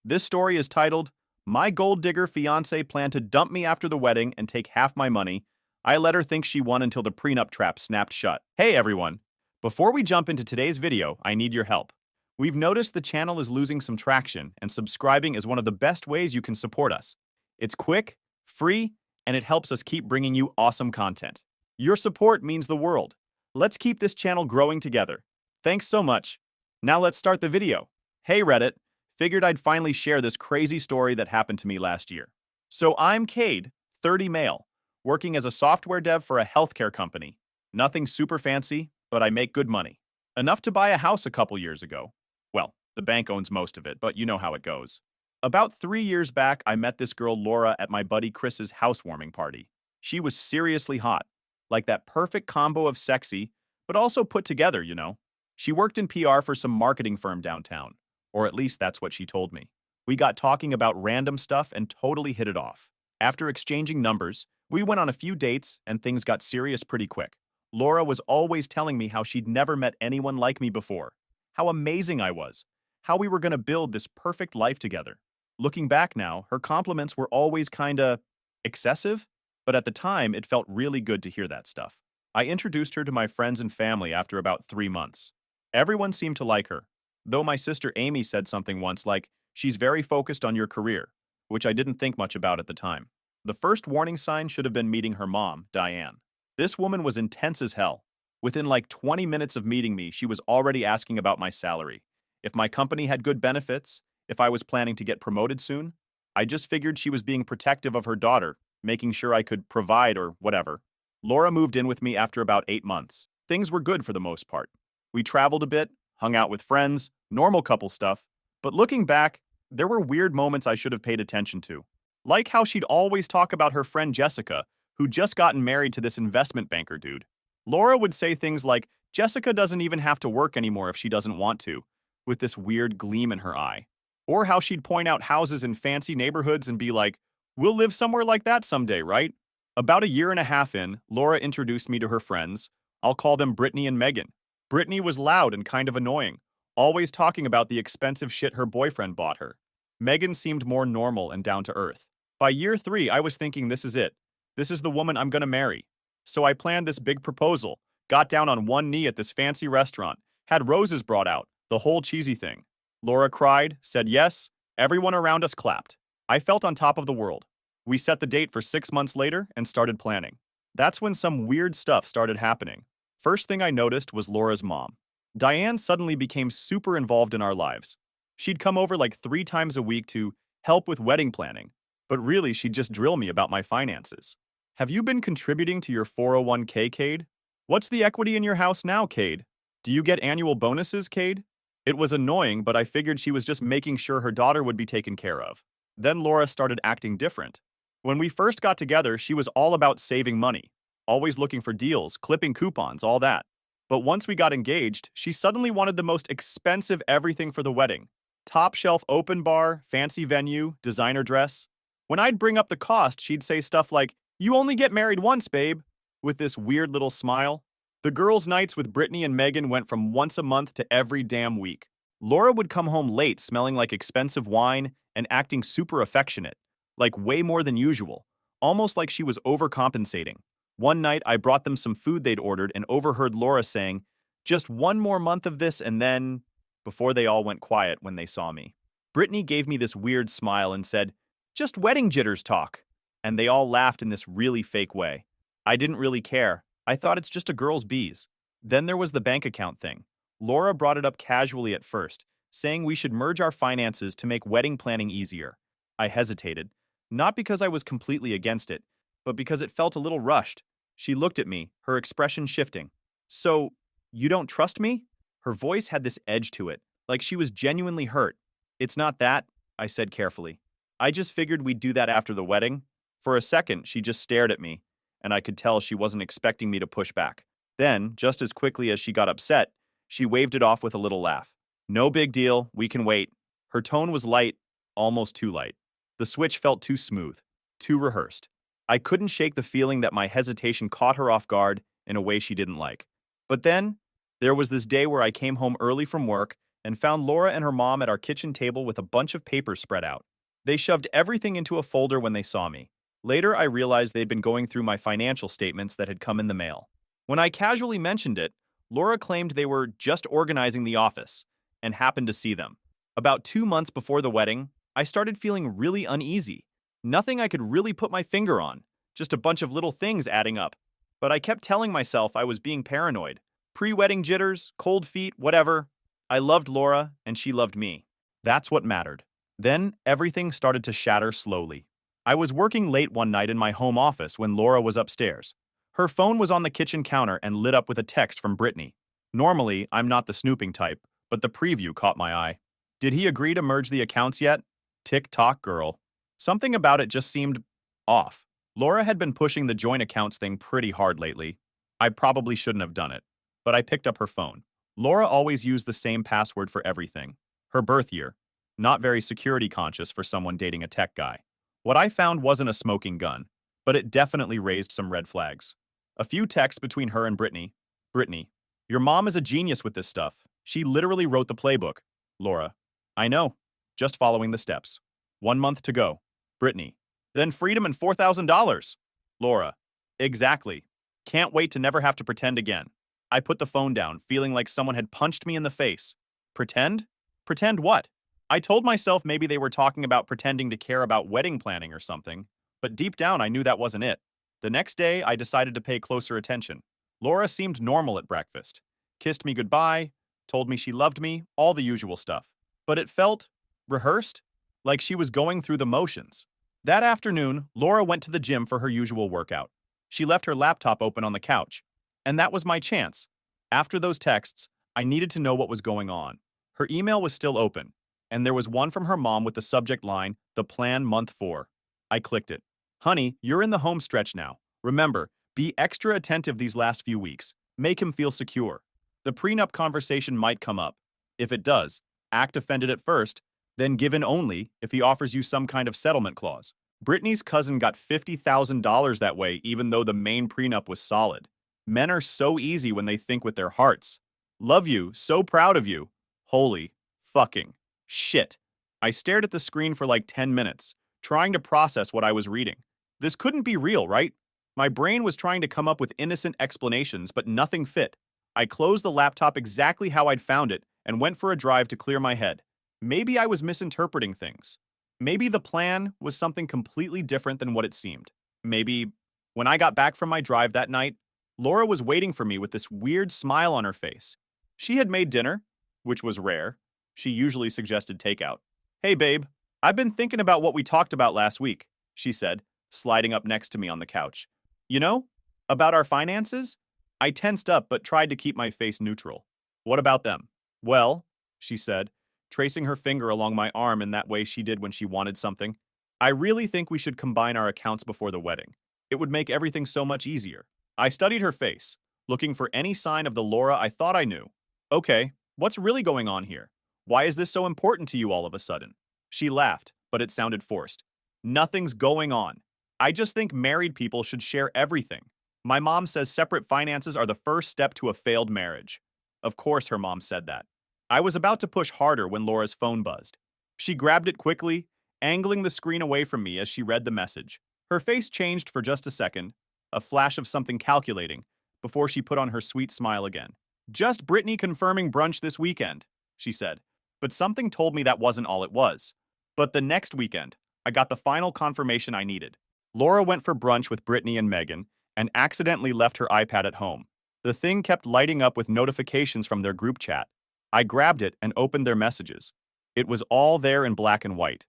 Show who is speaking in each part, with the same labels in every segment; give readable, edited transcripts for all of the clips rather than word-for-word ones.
Speaker 1: This story is titled, My Gold Digger Fiancé Planned to Dump Me After the Wedding and Take Half My Money. I let her think she won until the prenup trap snapped shut. Hey everyone! Before we jump into today's video, I need your help. We've noticed the channel is losing some traction, and subscribing is one of the best ways you can support us. It's quick, free, and it helps us keep bringing you awesome content. Your support means the world. Let's keep this channel growing together. Thanks so much. Now let's start the video. Hey Reddit, figured I'd finally share this crazy story that happened to me last year. So I'm Cade, 30 male, working as a software dev for a healthcare company. Nothing super fancy, but I make good money. Enough to buy a house a couple years ago. Well, the bank owns most of it, but you know how it goes. About 3 years back, I met this girl Laura at my buddy Chris's housewarming party. She was seriously hot, like that perfect combo of sexy, but also put together, you know. She worked in PR for some marketing firm downtown, or at least that's what she told me. We got talking about random stuff and totally hit it off. After exchanging numbers, we went on a few dates and things got serious pretty quick. Laura was always telling me how she'd never met anyone like me before, how amazing I was, how we were going to build this perfect life together. Looking back now, her compliments were always kinda excessive, but at the time it felt really good to hear that stuff. I introduced her to my friends and family after about 3 months. Everyone seemed to like her, though my sister Amy said something once like, she's very focused on your career, which I didn't think much about at the time. The first warning sign should have been meeting her mom, Diane. This woman was intense as hell. Within like 20 minutes of meeting me, she was already asking about my salary, if my company had good benefits, if I was planning to get promoted soon. I just figured she was being protective of her daughter, making sure I could provide or whatever. Laura moved in with me after about 8 months. Things were good for the most part. We traveled a bit, hung out with friends, normal couple stuff. But looking back, there were weird moments I should have paid attention to. Like how she'd always talk about her friend Jessica, who'd just gotten married to this investment banker dude. Laura would say things like, Jessica doesn't even have to work anymore if she doesn't want to, with this weird gleam in her eye. Or how she'd point out houses in fancy neighborhoods and be like, we'll live somewhere like that someday, right? About a year and a half in, Laura introduced me to her friends. I'll call them Brittany and Megan. Brittany was loud and kind of annoying, always talking about the expensive shit her boyfriend bought her. Megan seemed more normal and down to earth. By year 3, I was thinking this is it. This is the woman I'm gonna marry. So I planned this big proposal, got down on one knee at this fancy restaurant, had roses brought out, the whole cheesy thing. Laura cried, said yes, everyone around us clapped. I felt on top of the world. We set the date for 6 months later and started planning. That's when some weird stuff started happening. First thing I noticed was Laura's mom. Diane suddenly became super involved in our lives. She'd come over like 3 times a week to help with wedding planning, but really she'd just drill me about my finances. Have you been contributing to your 401k, Cade? What's the equity in your house now, Cade? Do you get annual bonuses, Cade? It was annoying, but I figured she was just making sure her daughter would be taken care of. Then Laura started acting different. When we first got together, she was all about saving money, always looking for deals, clipping coupons, all that. But once we got engaged, she suddenly wanted the most expensive everything for the wedding. Top shelf open bar, fancy venue, designer dress. When I'd bring up the cost, she'd say stuff like, you only get married once, babe, with this weird little smile. The girls' nights with Brittany and Megan went from once a month to every damn week. Laura would come home late smelling like expensive wine and acting super affectionate, like way more than usual, almost like she was overcompensating. One night, I brought them some food they'd ordered and overheard Laura saying, just one more month of this and then, before they all went quiet when they saw me. Brittany gave me this weird smile and said, just wedding jitters talk. And they all laughed in this really fake way. I didn't really care. I thought it's just a girl's bees. Then there was the bank account thing. Laura brought it up casually at first, saying we should merge our finances to make wedding planning easier. I hesitated, not because I was completely against it, but because it felt a little rushed. She looked at me, her expression shifting. So, you don't trust me? Her voice had this edge to it, like she was genuinely hurt. It's not that, I said carefully. I just figured we'd do that after the wedding. For a second, she just stared at me, and I could tell she wasn't expecting me to push back. Then, just as quickly as she got upset, she waved it off with a little laugh. No big deal, we can wait. Her tone was light, almost too light. The switch felt too smooth, too rehearsed. I couldn't shake the feeling that my hesitation caught her off guard in a way she didn't like. But then, there was this day where I came home early from work and found Laura and her mom at our kitchen table with a bunch of papers spread out. They shoved everything into a folder when they saw me. Later, I realized they'd been going through my financial statements that had come in the mail. When I casually mentioned it, Laura claimed they were just organizing the office and happened to see them. About 2 months before the wedding, I started feeling really uneasy. Nothing I could really put my finger on, just a bunch of little things adding up. But I kept telling myself I was being paranoid. Pre-wedding jitters, cold feet, whatever. I loved Laura, and she loved me. That's what mattered. Then, everything started to shatter slowly. I was working late one night in my home office when Laura was upstairs. Her phone was on the kitchen counter and lit up with a text from Brittany. Normally, I'm not the snooping type, but the preview caught my eye. Did he agree to merge the accounts yet? Tick-tock, girl. Something about it just seemed off. Laura had been pushing the joint accounts thing pretty hard lately. I probably shouldn't have done it, but I picked up her phone. Laura always used the same password for everything. Her birth year. Not very security conscious for someone dating a tech guy. What I found wasn't a smoking gun, but it definitely raised some red flags. A few texts between her and Brittany. Brittany, your mom is a genius with this stuff. She literally wrote the playbook. Laura, I know. Just following the steps. 1 month to go. Brittany, then freedom and $4,000. Laura, exactly. Can't wait to never have to pretend again. I put the phone down, feeling like someone had punched me in the face. Pretend? Pretend what? I told myself maybe they were talking about pretending to care about wedding planning or something, but deep down I knew that wasn't it. The next day, I decided to pay closer attention. Laura seemed normal at breakfast. Kissed me goodbye, told me she loved me, all the usual stuff. But it felt rehearsed, like she was going through the motions. That afternoon, Laura went to the gym for her usual workout. She left her laptop open on the couch. And that was my chance. After those texts, I needed to know what was going on. Her email was still open, and there was one from her mom with the subject line, "The plan month 4." I clicked it. Honey, you're in the home stretch now. Remember, be extra attentive these last few weeks. Make him feel secure. The prenup conversation might come up. If it does, act offended at first, then give in only if he offers you some kind of settlement clause. Brittany's cousin got $50,000 that way even though the main prenup was solid. Men are so easy when they think with their hearts. Love you, so proud of you. Holy fucking shit. I stared at the screen for like 10 minutes, trying to process what I was reading. This couldn't be real, right? My brain was trying to come up with innocent explanations, but nothing fit. I closed the laptop exactly how I'd found it and went for a drive to clear my head. Maybe I was misinterpreting things. Maybe the plan was something completely different than what it seemed. Maybe, when I got back from my drive that night, Laura was waiting for me with this weird smile on her face. She had made dinner, which was rare. She usually suggested takeout. Hey babe, I've been thinking about what we talked about last week, she said, sliding up next to me on the couch. You know, about our finances? I tensed up but tried to keep my face neutral. What about them? Well, she said, tracing her finger along my arm in that way she did when she wanted something. I really think we should combine our accounts before the wedding. It would make everything so much easier. I studied her face, looking for any sign of the Laura I thought I knew. Okay, what's really going on here? Why is this so important to you all of a sudden? She laughed, but it sounded forced. Nothing's going on. I just think married people should share everything. My mom says separate finances are the first step to a failed marriage. Of course her mom said that. I was about to push harder when Laura's phone buzzed. She grabbed it quickly, angling the screen away from me as she read the message. Her face changed for just a second, a flash of something calculating, before she put on her sweet smile again. Just Brittany confirming brunch this weekend, she said. But something told me that wasn't all it was. But the next weekend, I got the final confirmation I needed. Laura went for brunch with Brittany and Megan and accidentally left her iPad at home. The thing kept lighting up with notifications from their group chat. I grabbed it and opened their messages. It was all there in black and white.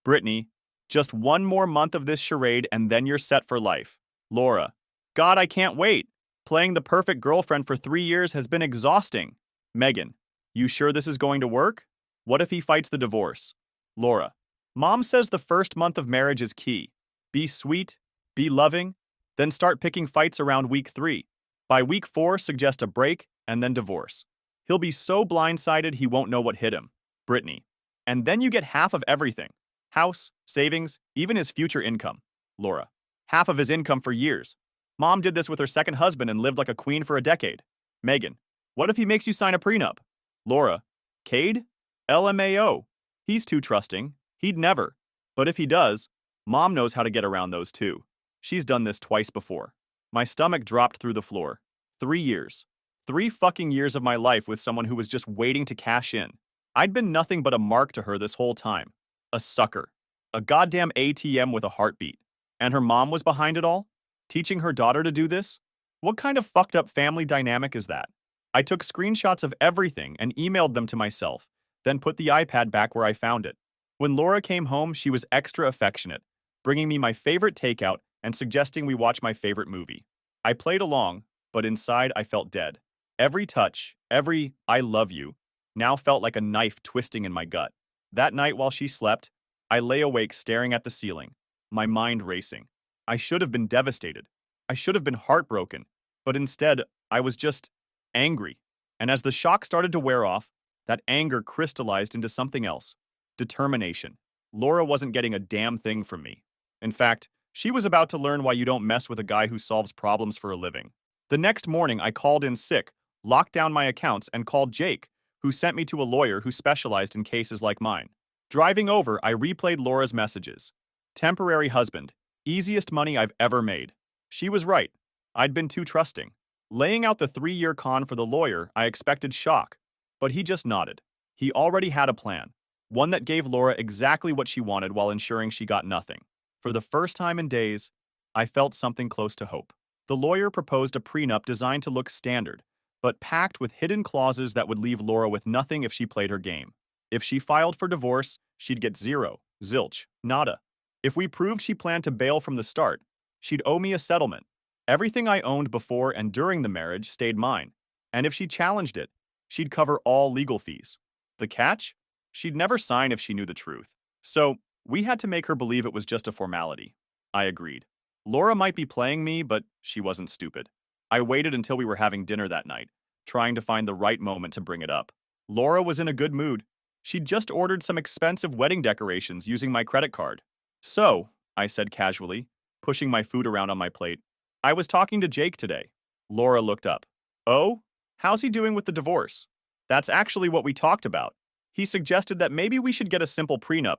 Speaker 1: Brittany, just 1 more month of this charade and then you're set for life. Laura, God, I can't wait. Playing the perfect girlfriend for 3 years has been exhausting. Megan, you sure this is going to work? What if he fights the divorce? Laura, Mom says the first month of marriage is key. Be sweet, be loving, then start picking fights around week 3. By week 4, suggest a break and then divorce. He'll be so blindsided he won't know what hit him. Brittany, and then you get half of everything. House, savings, even his future income. Laura, half of his income for years. Mom did this with her second husband and lived like a queen for a decade. Megan, what if he makes you sign a prenup? Laura, Cade? LMAO. He's too trusting. He'd never. But if he does, Mom knows how to get around those too. She's done this twice before. My stomach dropped through the floor. 3 years. 3 fucking years of my life with someone who was just waiting to cash in. I'd been nothing but a mark to her this whole time. A sucker. A goddamn ATM with a heartbeat. And her mom was behind it all? Teaching her daughter to do this? What kind of fucked up family dynamic is that? I took screenshots of everything and emailed them to myself, then put the iPad back where I found it. When Laura came home, she was extra affectionate, bringing me my favorite takeout and suggesting we watch my favorite movie. I played along, but inside I felt dead. Every touch, every "I love you," now felt like a knife twisting in my gut. That night while she slept, I lay awake staring at the ceiling, my mind racing. I should have been devastated. I should have been heartbroken, but instead, I was just angry. And as the shock started to wear off, that anger crystallized into something else. Determination. Laura wasn't getting a damn thing from me. In fact, she was about to learn why you don't mess with a guy who solves problems for a living. The next morning, I called in sick, locked down my accounts, and called Jake, who sent me to a lawyer who specialized in cases like mine. Driving over, I replayed Laura's messages. Temporary husband. Easiest money I've ever made. She was right. I'd been too trusting. Laying out the 3-year con for the lawyer, I expected shock. But he just nodded. He already had a plan. One that gave Laura exactly what she wanted while ensuring she got nothing. For the first time in days, I felt something close to hope. The lawyer proposed a prenup designed to look standard, but packed with hidden clauses that would leave Laura with nothing if she played her game. If she filed for divorce, she'd get zero, zilch, nada. If we proved she planned to bail from the start, she'd owe me a settlement. Everything I owned before and during the marriage stayed mine, and if she challenged it, she'd cover all legal fees. The catch? She'd never sign if she knew the truth. So, we had to make her believe it was just a formality. I agreed. Laura might be playing me, but she wasn't stupid. I waited until we were having dinner that night, trying to find the right moment to bring it up. Laura was in a good mood. She'd just ordered some expensive wedding decorations using my credit card. So, I said casually, pushing my food around on my plate, I was talking to Jake today. Laura looked up. Oh? How's he doing with the divorce? That's actually what we talked about. He suggested that maybe we should get a simple prenup,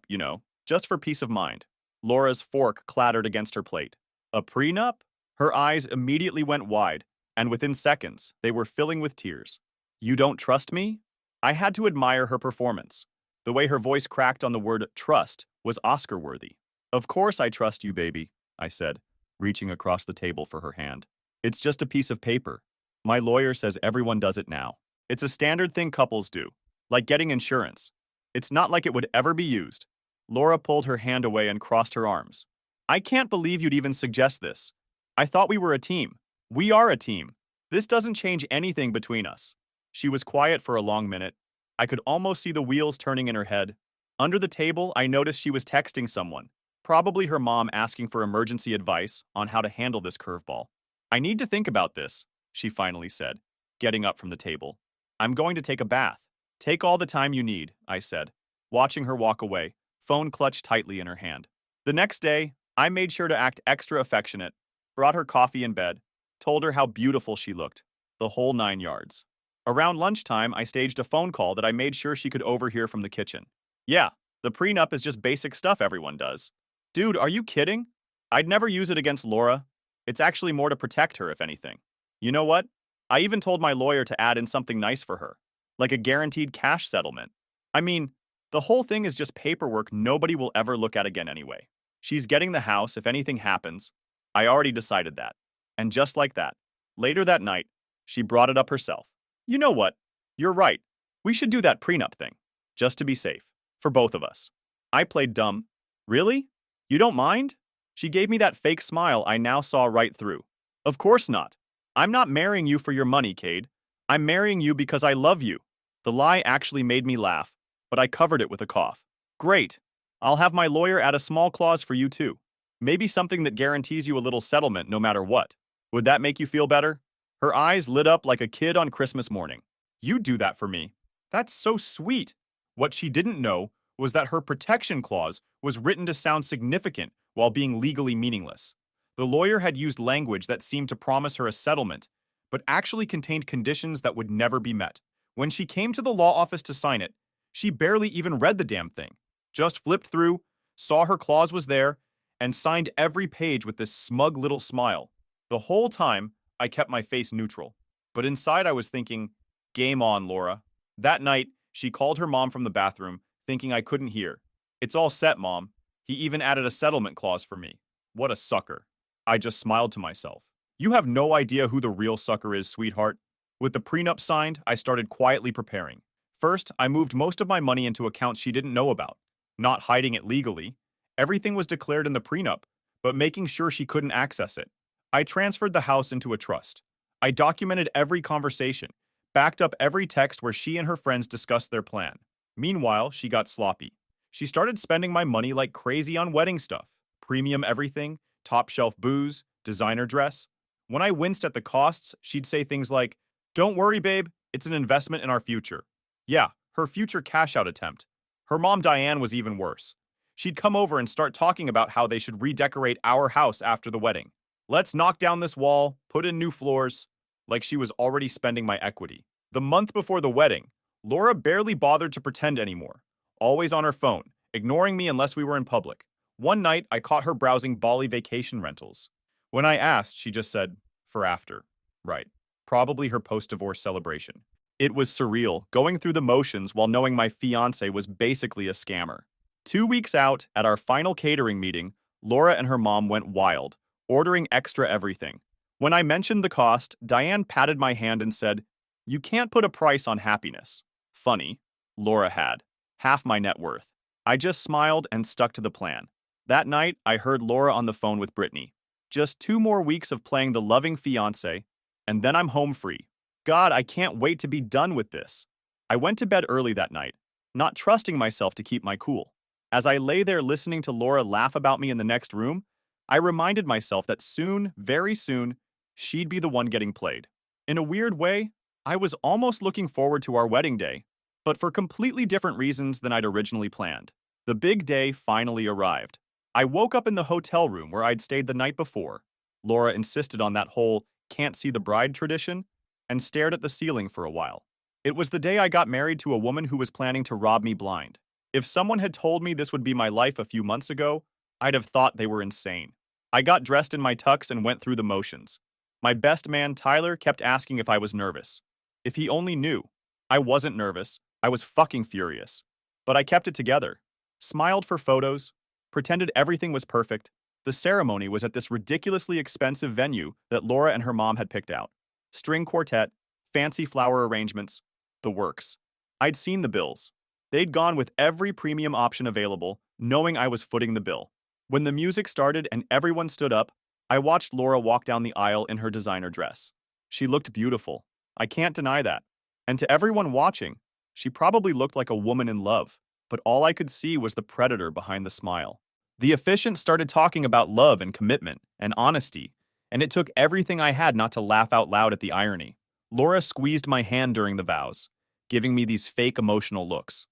Speaker 1: just for peace of mind. Laura's fork clattered against her plate. A prenup? Her eyes immediately went wide, and within seconds, they were filling with tears. You don't trust me? I had to admire her performance. The way her voice cracked on the word trust was Oscar-worthy. Of course I trust you, baby, I said, reaching across the table for her hand. It's just a piece of paper. My lawyer says everyone does it now. It's a standard thing couples do, like getting insurance. It's not like it would ever be used. Laura pulled her hand away and crossed her arms. I can't believe you'd even suggest this. I thought we were a team. We are a team. This doesn't change anything between us. She was quiet for a long minute. I could almost see the wheels turning in her head. Under the table, I noticed she was texting someone, probably her mom asking for emergency advice on how to handle this curveball. I need to think about this, she finally said, getting up from the table. I'm going to take a bath. Take all the time you need, I said, watching her walk away, phone clutched tightly in her hand. The next day, I made sure to act extra affectionate, brought her coffee in bed, told her how beautiful she looked, the whole 9 yards. Around lunchtime, I staged a phone call that I made sure she could overhear from the kitchen. Yeah, the prenup is just basic stuff everyone does. Dude, are you kidding? I'd never use it against Laura. It's actually more to protect her, if anything. You know what? I even told my lawyer to add in something nice for her, like a guaranteed cash settlement. I mean, the whole thing is just paperwork nobody will ever look at again anyway. She's getting the house if anything happens. I already decided that. And just like that, later that night, she brought it up herself. You know what? You're right. We should do that prenup thing, just to be safe, for both of us. I played dumb. Really? You don't mind? She gave me that fake smile I now saw right through. Of course not. I'm not marrying you for your money, Cade. I'm marrying you because I love you. The lie actually made me laugh, but I covered it with a cough. Great. I'll have my lawyer add a small clause for you too. Maybe something that guarantees you a little settlement no matter what. Would that make you feel better? Her eyes lit up like a kid on Christmas morning. You do that for me. That's so sweet. What she didn't know was that her protection clause was written to sound significant while being legally meaningless. The lawyer had used language that seemed to promise her a settlement, but actually contained conditions that would never be met. When she came to the law office to sign it, she barely even read the damn thing. Just flipped through, saw her clause was there, and signed every page with this smug little smile. The whole time, I kept my face neutral. But inside I was thinking, game on, Laura. That night, she called her mom from the bathroom, thinking I couldn't hear. It's all set, Mom. He even added a settlement clause for me. What a sucker. I just smiled to myself. You have no idea who the real sucker is, sweetheart. With the prenup signed, I started quietly preparing. First, I moved most of my money into accounts she didn't know about, not hiding it legally. Everything was declared in the prenup, but making sure she couldn't access it. I transferred the house into a trust. I documented every conversation, backed up every text where she and her friends discussed their plan. Meanwhile, she got sloppy. She started spending my money like crazy on wedding stuff. Premium everything, top shelf booze, designer dress. When I winced at the costs, she'd say things like, "Don't worry, babe, it's an investment in our future." Yeah, her future cash out attempt. Her mom Diane was even worse. She'd come over and start talking about how they should redecorate our house after the wedding. Let's knock down this wall, put in new floors, like she was already spending my equity. The month before the wedding, Laura barely bothered to pretend anymore, always on her phone, ignoring me unless we were in public. One night, I caught her browsing Bali vacation rentals. When I asked, she just said, "For after." Right. Probably her post-divorce celebration. It was surreal, going through the motions while knowing my fiancé was basically a scammer. 2 weeks out, at our final catering meeting, Laura and her mom went wild, ordering extra everything. When I mentioned the cost, Diane patted my hand and said, "You can't put a price on happiness." Funny. Laura had. Half my net worth. I just smiled and stuck to the plan. That night, I heard Laura on the phone with Brittany. Just 2 more weeks of playing the loving fiancé, and then I'm home free. God, I can't wait to be done with this. I went to bed early that night, not trusting myself to keep my cool. As I lay there listening to Laura laugh about me in the next room, I reminded myself that soon, very soon, she'd be the one getting played. In a weird way, I was almost looking forward to our wedding day, but for completely different reasons than I'd originally planned. The big day finally arrived. I woke up in the hotel room where I'd stayed the night before. Laura insisted on that whole can't see the bride tradition and stared at the ceiling for a while. It was the day I got married to a woman who was planning to rob me blind. If someone had told me this would be my life a few months ago, I'd have thought they were insane. I got dressed in my tux and went through the motions. My best man, Tyler, kept asking if I was nervous. If he only knew. I wasn't nervous. I was fucking furious. But I kept it together. Smiled for photos. Pretended everything was perfect. The ceremony was at this ridiculously expensive venue that Laura and her mom had picked out. String quartet, fancy flower arrangements, the works. I'd seen the bills. They'd gone with every premium option available, knowing I was footing the bill. When the music started and everyone stood up, I watched Laura walk down the aisle in her designer dress. She looked beautiful. I can't deny that. And to everyone watching, she probably looked like a woman in love, but all I could see was the predator behind the smile. The officiant started talking about love and commitment and honesty, and it took everything I had not to laugh out loud at the irony. Laura squeezed my hand during the vows, giving me these fake emotional looks.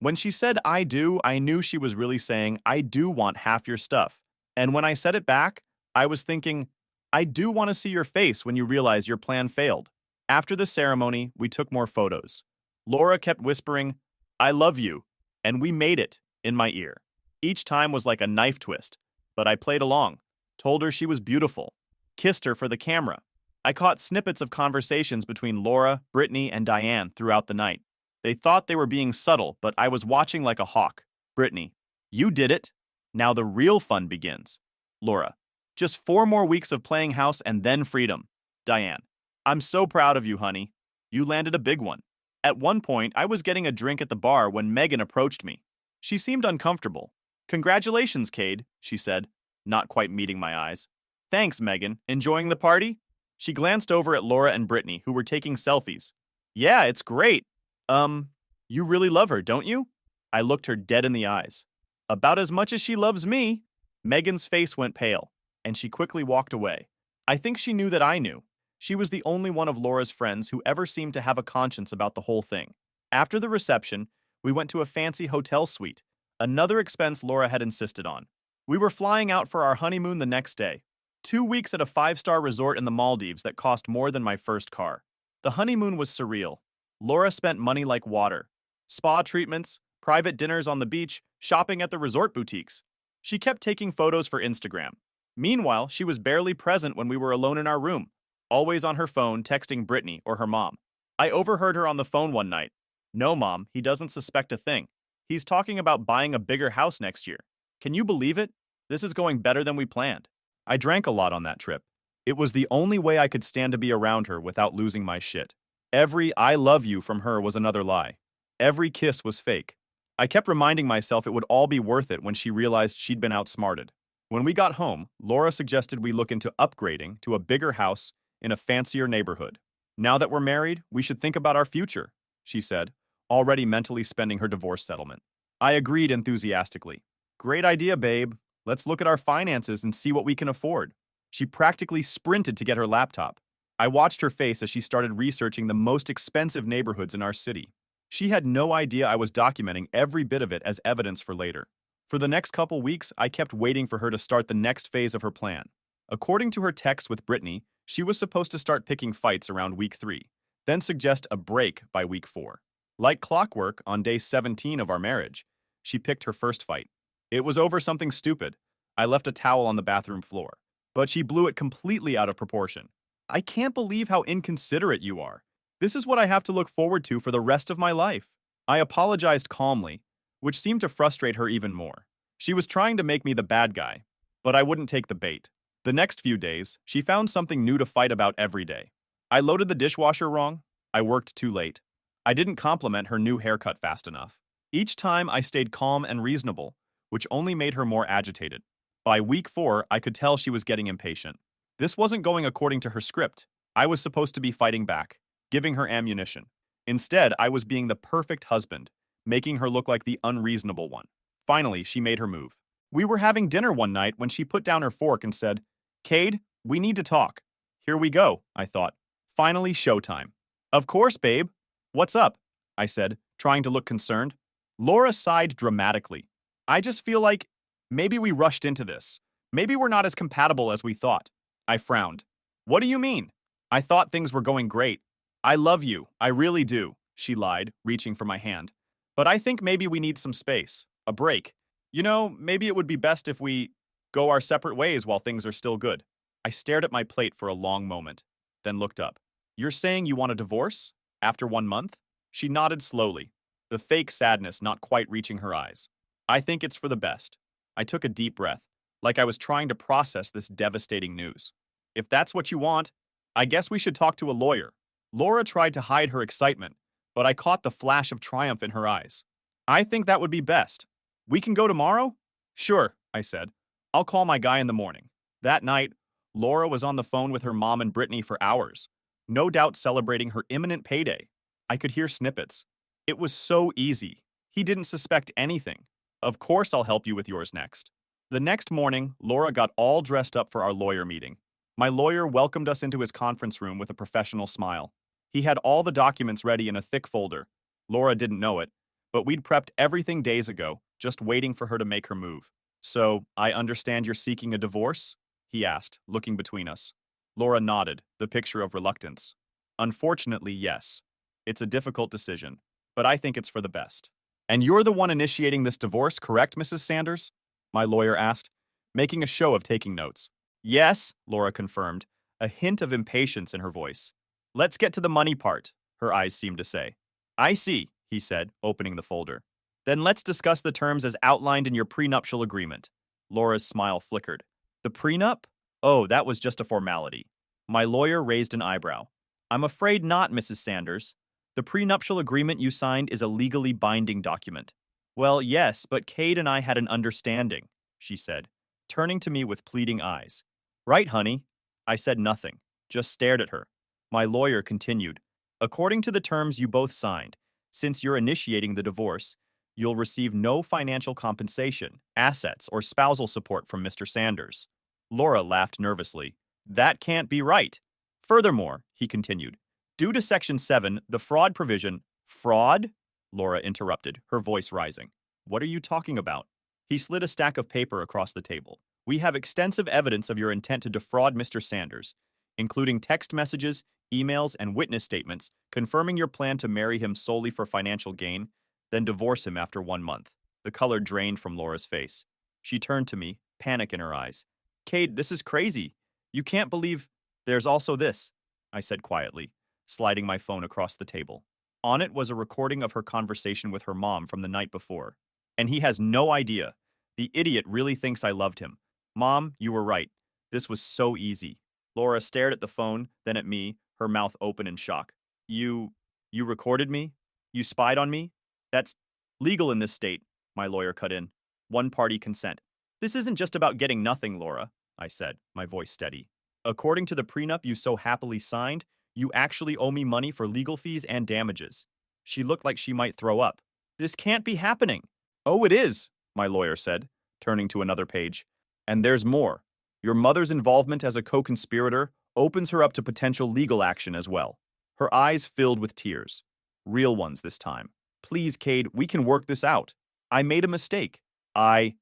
Speaker 1: When she said "I do," I knew she was really saying, "I do want half your stuff." And when I said it back, I was thinking, "I do want to see your face when you realize your plan failed." After the ceremony, we took more photos. Laura kept whispering, "I love you," and "we made it," in my ear. Each time was like a knife twist, but I played along, told her she was beautiful, kissed her for the camera. I caught snippets of conversations between Laura, Brittany, and Diane throughout the night. They thought they were being subtle, but I was watching like a hawk. Brittany, "You did it. Now the real fun begins." Laura, "Just 4 more weeks of playing house and then freedom." Diane, "I'm so proud of you, honey. You landed a big one." At one point, I was getting a drink at the bar when Megan approached me. She seemed uncomfortable. "Congratulations, Cade," she said, not quite meeting my eyes. "Thanks, Megan. Enjoying the party?" She glanced over at Laura and Brittany, who were taking selfies. "Yeah, it's great. You really love her, don't you?" I looked her dead in the eyes. "About as much as she loves me." Megan's face went pale, and she quickly walked away. I think she knew that I knew. She was the only one of Laura's friends who ever seemed to have a conscience about the whole thing. After the reception, we went to a fancy hotel suite, another expense Laura had insisted on. We were flying out for our honeymoon the next day. 2 weeks at a 5-star resort in the Maldives that cost more than my first car. The honeymoon was surreal. Laura spent money like water. Spa treatments, private dinners on the beach, shopping at the resort boutiques. She kept taking photos for Instagram. Meanwhile, she was barely present when we were alone in our room, always on her phone texting Brittany or her mom. I overheard her on the phone one night. "No, Mom, he doesn't suspect a thing. He's talking about buying a bigger house next year. Can you believe it? This is going better than we planned." I drank a lot on that trip. It was the only way I could stand to be around her without losing my shit. Every "I love you" from her was another lie. Every kiss was fake. I kept reminding myself it would all be worth it when she realized she'd been outsmarted. When we got home, Laura suggested we look into upgrading to a bigger house in a fancier neighborhood. "Now that we're married, we should think about our future," she said, already mentally spending her divorce settlement. I agreed enthusiastically. "Great idea, babe. Let's look at our finances and see what we can afford." She practically sprinted to get her laptop. I watched her face as she started researching the most expensive neighborhoods in our city. She had no idea I was documenting every bit of it as evidence for later. For the next couple weeks, I kept waiting for her to start the next phase of her plan. According to her text with Brittany, she was supposed to start picking fights around week 3, then suggest a break by week 4. Like clockwork, on day 17 of our marriage, she picked her first fight. It was over something stupid. I left a towel on the bathroom floor, but she blew it completely out of proportion. "I can't believe how inconsiderate you are. This is what I have to look forward to for the rest of my life." I apologized calmly, which seemed to frustrate her even more. She was trying to make me the bad guy, but I wouldn't take the bait. The next few days, she found something new to fight about every day. I loaded the dishwasher wrong. I worked too late. I didn't compliment her new haircut fast enough. Each time I stayed calm and reasonable, which only made her more agitated. By week 4, I could tell she was getting impatient. This wasn't going according to her script. I was supposed to be fighting back, giving her ammunition. Instead, I was being the perfect husband, making her look like the unreasonable one. Finally, she made her move. We were having dinner one night when she put down her fork and said, "Cade, we need to talk." Here we go, I thought. Finally, showtime. "Of course, babe. What's up?" I said, trying to look concerned. Laura sighed dramatically. "I just feel like maybe we rushed into this. Maybe we're not as compatible as we thought." I frowned. "What do you mean? I thought things were going great." "I love you, I really do," she lied, reaching for my hand. "But I think maybe we need some space, a break. You know, maybe it would be best if we go our separate ways while things are still good." I stared at my plate for a long moment, then looked up. "You're saying you want a divorce? After 1 month?" She nodded slowly, the fake sadness not quite reaching her eyes. "I think it's for the best." I took a deep breath, like I was trying to process this devastating news. "If that's what you want, I guess we should talk to a lawyer." Laura tried to hide her excitement, but I caught the flash of triumph in her eyes. "I think that would be best. We can go tomorrow?" "Sure," I said. "I'll call my guy in the morning." That night, Laura was on the phone with her mom and Brittany for hours, no doubt celebrating her imminent payday. I could hear snippets. "It was so easy. He didn't suspect anything. Of course I'll help you with yours next." The next morning, Laura got all dressed up for our lawyer meeting. My lawyer welcomed us into his conference room with a professional smile. He had all the documents ready in a thick folder. Laura didn't know it, but we'd prepped everything days ago, just waiting for her to make her move. "So, I understand you're seeking a divorce?" he asked, looking between us. Laura nodded, the picture of reluctance. "Unfortunately, yes. It's a difficult decision, but I think it's for the best." "And you're the one initiating this divorce, correct, Mrs. Sanders?" my lawyer asked, making a show of taking notes. "Yes," Laura confirmed, a hint of impatience in her voice. "Let's get to the money part," her eyes seemed to say. "I see," he said, opening the folder. "Then let's discuss the terms as outlined in your prenuptial agreement." Laura's smile flickered. "The prenup? Oh, that was just a formality." My lawyer raised an eyebrow. "I'm afraid not, Mrs. Sanders. The prenuptial agreement you signed is a legally binding document." "Well, yes, but Cade and I had an understanding," she said, turning to me with pleading eyes. "Right, honey?" I said nothing, just stared at her. My lawyer continued, "According to the terms you both signed, since you're initiating the divorce, you'll receive no financial compensation, assets, or spousal support from Mr. Sanders." Laura laughed nervously. "That can't be right." "Furthermore," he continued, "due to Section 7, the fraud provision—" "Fraud?" Laura interrupted, her voice rising. "What are you talking about?" He slid a stack of paper across the table. "We have extensive evidence of your intent to defraud Mr. Sanders, including text messages, emails, and witness statements confirming your plan to marry him solely for financial gain, then divorce him after 1 month. The color drained from Laura's face. She turned to me, panic in her eyes. Cade, this is crazy. You can't believe there's also this, I said quietly, sliding my phone across the table. On it was a recording of her conversation with her mom from the night before. And he has no idea. The idiot really thinks I loved him. Mom, you were right. This was so easy. Laura stared at the phone, then at me, her mouth open in shock. You recorded me? You spied on me? That's legal in this state, my lawyer cut in. One-party consent. This isn't just about getting nothing, Laura, I said, my voice steady. According to the prenup you so happily signed, you actually owe me money for legal fees and damages. She looked like she might throw up. This can't be happening. Oh, it is, my lawyer said, turning to another page. And there's more. Your mother's involvement as a co-conspirator opens her up to potential legal action as well. Her eyes filled with tears. Real ones this time. Please, Cade, we can work this out. I made a mistake. A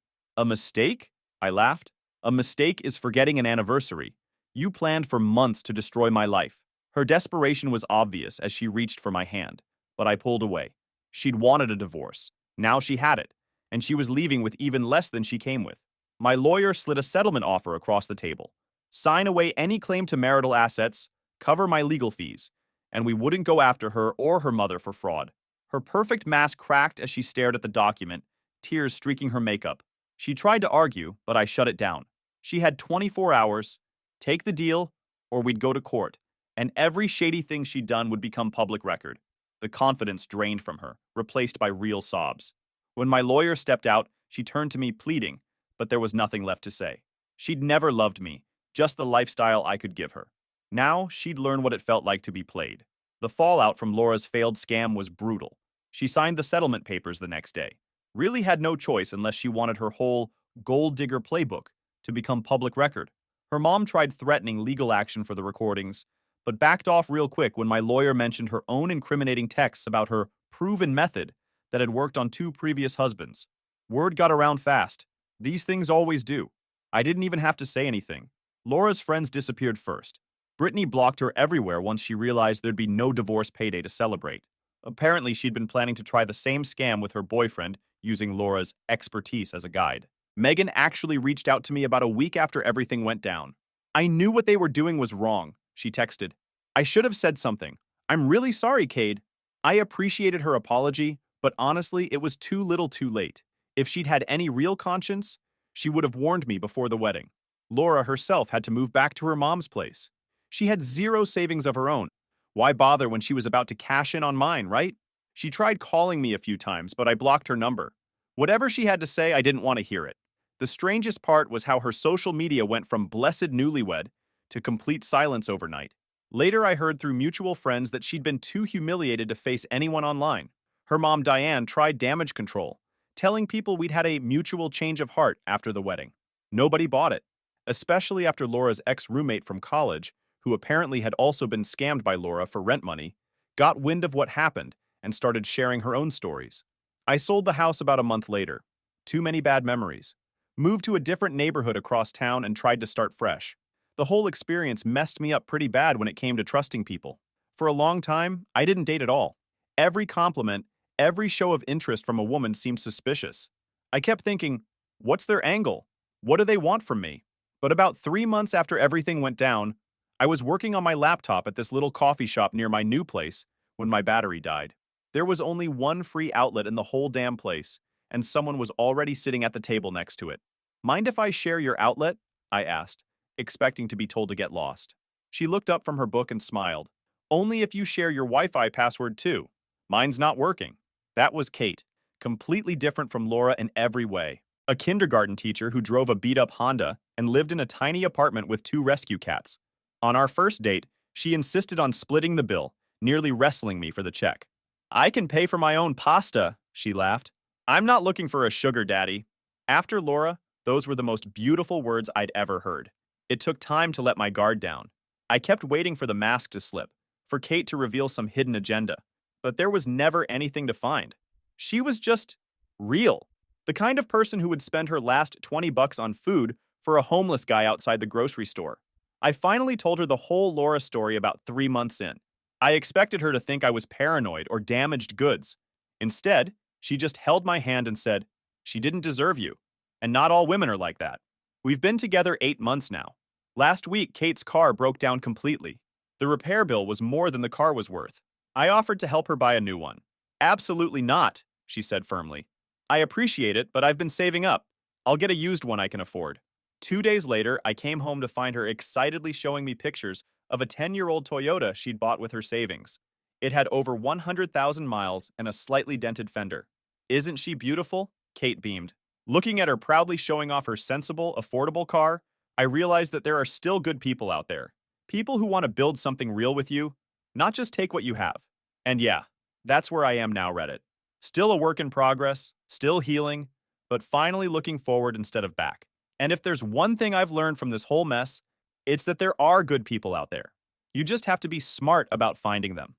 Speaker 1: mistake? I laughed. A mistake is forgetting an anniversary. You planned for months to destroy my life. Her desperation was obvious as she reached for my hand, but I pulled away. She'd wanted a divorce. Now she had it, and she was leaving with even less than she came with. My lawyer slid a settlement offer across the table. Sign away any claim to marital assets, cover my legal fees, and we wouldn't go after her or her mother for fraud. Her perfect mask cracked as she stared at the document, tears streaking her makeup. She tried to argue, but I shut it down. She had 24 hours. Take the deal, or we'd go to court, and every shady thing she'd done would become public record. The confidence drained from her, replaced by real sobs. When my lawyer stepped out, she turned to me pleading, but there was nothing left to say. She'd never loved me, just the lifestyle I could give her. Now, she'd learn what it felt like to be played. The fallout from Laura's failed scam was brutal. She signed the settlement papers the next day. Really had no choice unless she wanted her whole gold digger playbook to become public record. Her mom tried threatening legal action for the recordings, but backed off real quick when my lawyer mentioned her own incriminating texts about her proven method that had worked on 2 previous husbands. Word got around fast. These things always do. I didn't even have to say anything. Laura's friends disappeared first. Brittany blocked her everywhere once she realized there'd be no divorce payday to celebrate. Apparently, she'd been planning to try the same scam with her boyfriend, using Laura's expertise as a guide. Megan actually reached out to me about a week after everything went down. I knew what they were doing was wrong, she texted. I should have said something. I'm really sorry, Cade. I appreciated her apology, but honestly, it was too little too late. If she'd had any real conscience, she would have warned me before the wedding. Laura herself had to move back to her mom's place. She had 0 savings of her own. Why bother when she was about to cash in on mine, right? She tried calling me a few times, but I blocked her number. Whatever she had to say, I didn't want to hear it. The strangest part was how her social media went from blessed newlywed to complete silence overnight. Later, I heard through mutual friends that she'd been too humiliated to face anyone online. Her mom, Diane, tried damage control, telling people we'd had a mutual change of heart after the wedding. Nobody bought it, especially after Laura's ex-roommate from college, who apparently had also been scammed by Laura for rent money, got wind of what happened and started sharing her own stories. I sold the house about a month later. Too many bad memories. Moved to a different neighborhood across town and tried to start fresh. The whole experience messed me up pretty bad when it came to trusting people. For a long time, I didn't date at all. Every compliment, every show of interest from a woman seemed suspicious. I kept thinking, what's their angle? What do they want from me? But about 3 months after everything went down, I was working on my laptop at this little coffee shop near my new place when my battery died. There was only one free outlet in the whole damn place, and someone was already sitting at the table next to it. Mind if I share your outlet? I asked, expecting to be told to get lost. She looked up from her book and smiled. Only if you share your Wi-Fi password too. Mine's not working. That was Kate, completely different from Laura in every way. A kindergarten teacher who drove a beat-up Honda and lived in a tiny apartment with 2 rescue cats. On our first date, she insisted on splitting the bill, nearly wrestling me for the check. I can pay for my own pasta, she laughed. I'm not looking for a sugar daddy. After Laura, those were the most beautiful words I'd ever heard. It took time to let my guard down. I kept waiting for the mask to slip, for Kate to reveal some hidden agenda. But there was never anything to find. She was just real. The kind of person who would spend her last $20 on food for a homeless guy outside the grocery store. I finally told her the whole Laura story about 3 months in. I expected her to think I was paranoid or damaged goods. Instead, she just held my hand and said, "She didn't deserve you. And not all women are like that." We've been together 8 months now. Last week, Kate's car broke down completely. The repair bill was more than the car was worth. I offered to help her buy a new one. "Absolutely not," she said firmly. "I appreciate it, but I've been saving up. I'll get a used one I can afford." 2 days later, I came home to find her excitedly showing me pictures of a 10-year-old Toyota she'd bought with her savings. It had over 100,000 miles and a slightly dented fender. "Isn't she beautiful?" Kate beamed. Looking at her proudly showing off her sensible, affordable car, I realized that there are still good people out there. People who want to build something real with you, not just take what you have. And yeah, that's where I am now, Reddit. Still a work in progress, still healing, but finally looking forward instead of back. And if there's one thing I've learned from this whole mess, it's that there are good people out there. You just have to be smart about finding them.